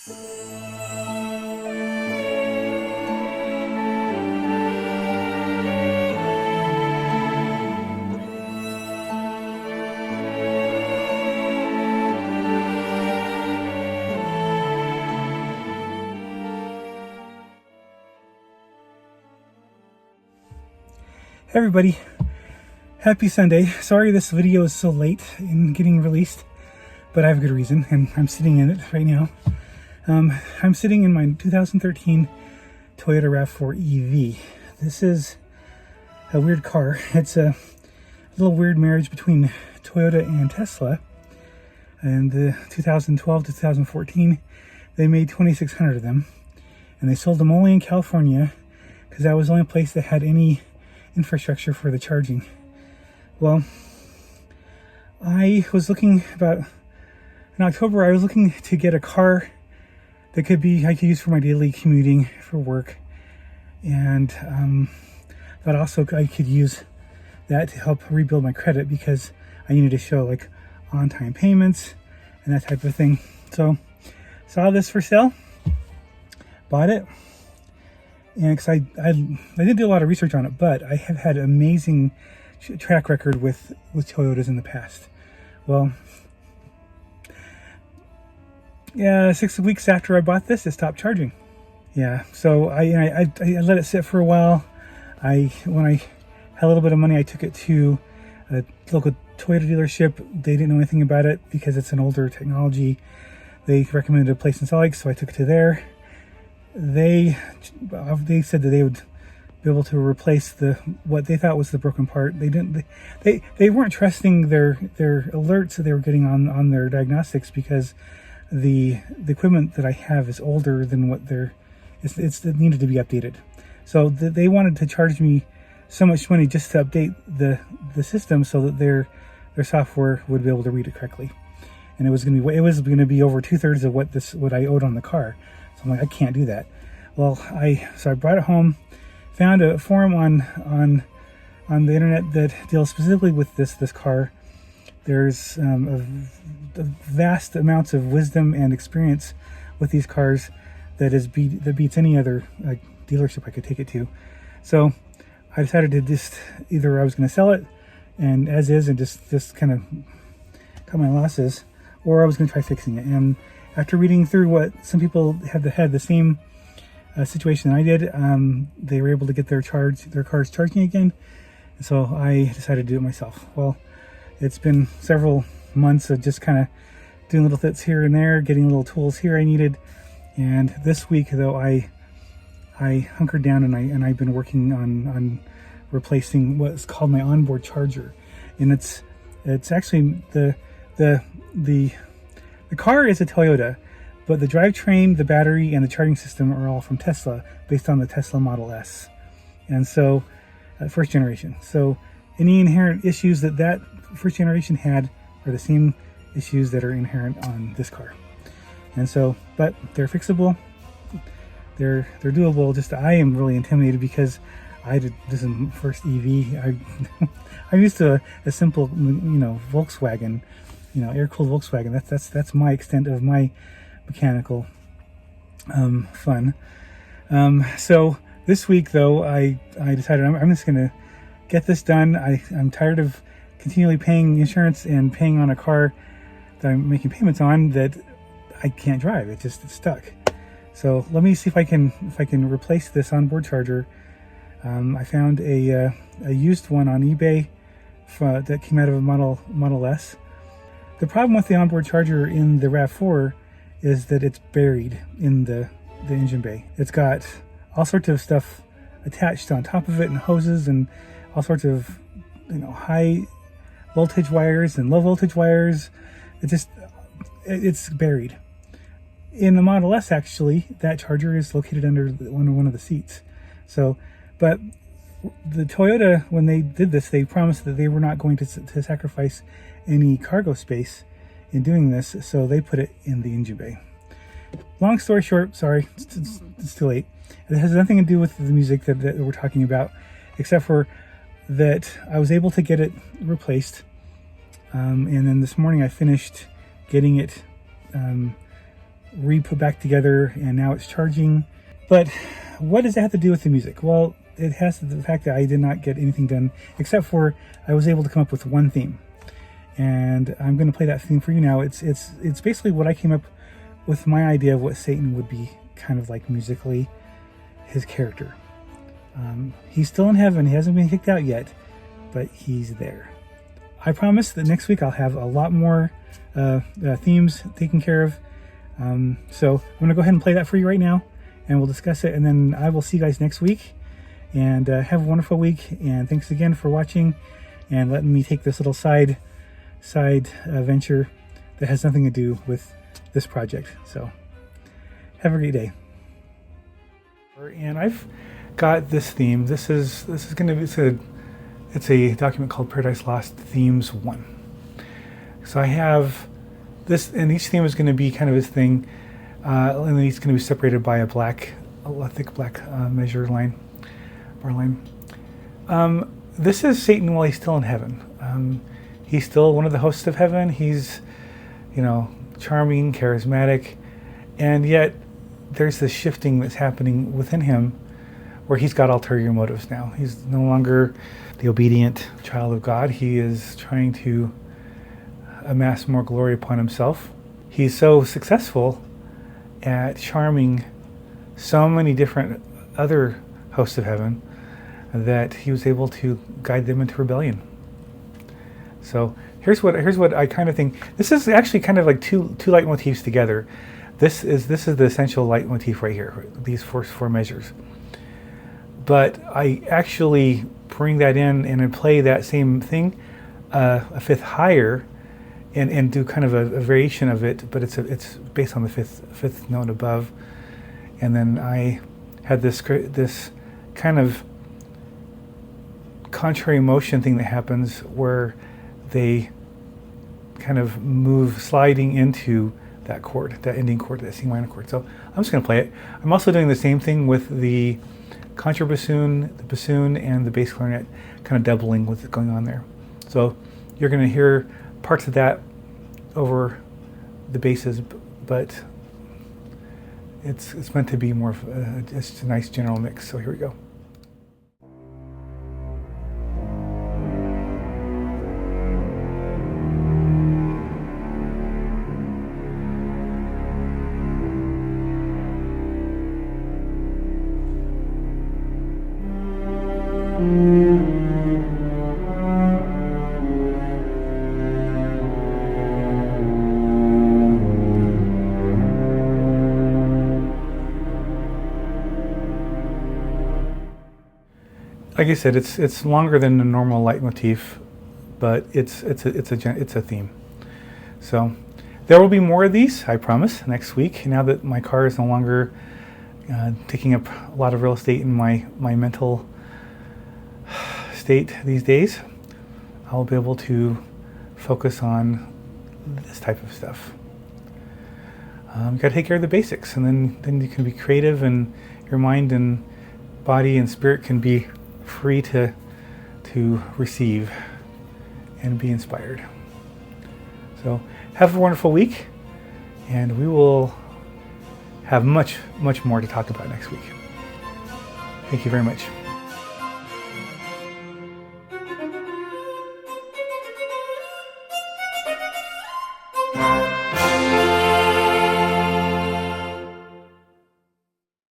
Hey everybody, happy Sunday. Sorry this video is so late in getting released, but I have a good reason, and I'm sitting in it right now. I'm sitting in my 2013 Toyota RAV4 EV. This is a weird car. It's a little weird marriage between Toyota and Tesla. And the 2012 to 2014, they made 2,600 of them, and they sold them only in California because that was the only place that had any infrastructure for the charging. Well, I was looking in October, I was looking to get a car that I could use for my daily commuting for work, and that also I could use that to help rebuild my credit because I needed to show like on-time payments and that type of thing. So saw this for sale, bought it. And because I didn't do a lot of research on it, but I have had an amazing track record with Toyotas in the past. Well, yeah, 6 weeks after I bought this, it stopped charging. Yeah, so I let it sit for a while. When I had a little bit of money, I took it to a local Toyota dealership. They didn't know anything about it because it's an older technology. They recommended a place in Salt Lake, so I took it to there. They said that they would be able to replace what they thought was the broken part. They weren't trusting their alerts that they were getting on their diagnostics because the equipment that I have is older than what it needed to be updated. So they wanted to charge me so much money just to update the system so that their software would be able to read it correctly. And it was going to be over 2/3 of what I owed on the car. So I'm like, I can't do that. Well, so I brought it home, found a forum on the internet that deals specifically with this car. There's vast amounts of wisdom and experience with these cars that beats any other dealership I could take it to. So I decided to either I was going to sell it and as is and just kind of cut my losses, or I was going to try fixing it. And after reading through what some people had the same situation I did, they were able to get their cars charging again. And so I decided to do it myself. Well, it's been several months of just kind of doing little bits here and there, getting little tools here I needed. And this week, though, I hunkered down and I've been working on replacing what's called my onboard charger. And it's actually the car is a Toyota, but the drivetrain, the battery, and the charging system are all from Tesla, based on the Tesla Model S. And so, first generation. So any inherent issues that first generation had are the same issues that are inherent on this car. And so, but they're fixable. They're doable. Just I am really intimidated because this is my first EV. I'm used to a simple, Volkswagen. Air-cooled Volkswagen. That's my extent of my mechanical fun. So this week, though, I decided I'm just going to get this done. I'm tired of continually paying insurance and paying on a car that I'm making payments on that I can't drive. It's stuck. So let me see if I can replace this onboard charger. I found a used one on eBay that came out of a Model S. The problem with the onboard charger in the RAV4 is that it's buried in the engine bay. It's got all sorts of stuff attached on top of it, and hoses and all sorts of high voltage wires and low voltage wires. It's buried. In the Model S, actually, that charger is located under one of the seats. So, but the Toyota, when they did this, they promised that they were not going to sacrifice any cargo space in doing this, so they put it in the engine bay. Long story short, sorry, it's too late. It has nothing to do with the music that we're talking about, except for that I was able to get it replaced. And then this morning I finished getting it re-put back together, and now it's charging. But what does that have to do with the music? Well, it has to do with the fact that I did not get anything done, except for I was able to come up with one theme. And I'm going to play that theme for you now. It's basically what I came up with, my idea of what Satan would be kind of like musically, his character. He's still in heaven. He hasn't been kicked out yet, but he's there. I promise that next week I'll have a lot more themes taken care of. So I'm going to go ahead and play that for you right now, and we'll discuss it, and then I will see you guys next week. And have a wonderful week, and thanks again for watching and letting me take this little side venture that has nothing to do with this project. So have a great day. And I've got this theme. This is going to be it's a document called Paradise Lost Themes 1. So I have this, and each theme is going to be kind of his thing, and then it's going to be separated by a thick black bar line. This is Satan while he's still in heaven. He's still one of the hosts of heaven. He's, charming, charismatic, and yet there's this shifting that's happening within him where he's got ulterior motives now. He's no longer the obedient child of God. He is trying to amass more glory upon himself. He's so successful at charming so many different other hosts of heaven that he was able to guide them into rebellion. So here's what I kind of think. This is actually kind of like two leitmotifs together. This is the essential leitmotif right here, these four measures. But I actually bring that in and play that same thing a fifth higher, and do kind of a variation of it, but it's based on the fifth note above. And then I had this kind of contrary motion thing that happens where they kind of move sliding into that chord, that ending chord, that C minor chord. So I'm just going to play it. I'm also doing the same thing with the contrabassoon, the bassoon, and the bass clarinet, kind of doubling what's going on there. So you're going to hear parts of that over the basses, but it's meant to be more of just a nice general mix. So here we go. Like I said, it's longer than a normal leitmotif, but it's a theme. So there will be more of these, I promise, next week. Now that my car is no longer taking up a lot of real estate in my mental state these days, I'll be able to focus on this type of stuff. You got to take care of the basics, and then you can be creative, and your mind and body and spirit can be free to receive and be inspired. So have a wonderful week, and we will have much more to talk about next week. Thank you very much.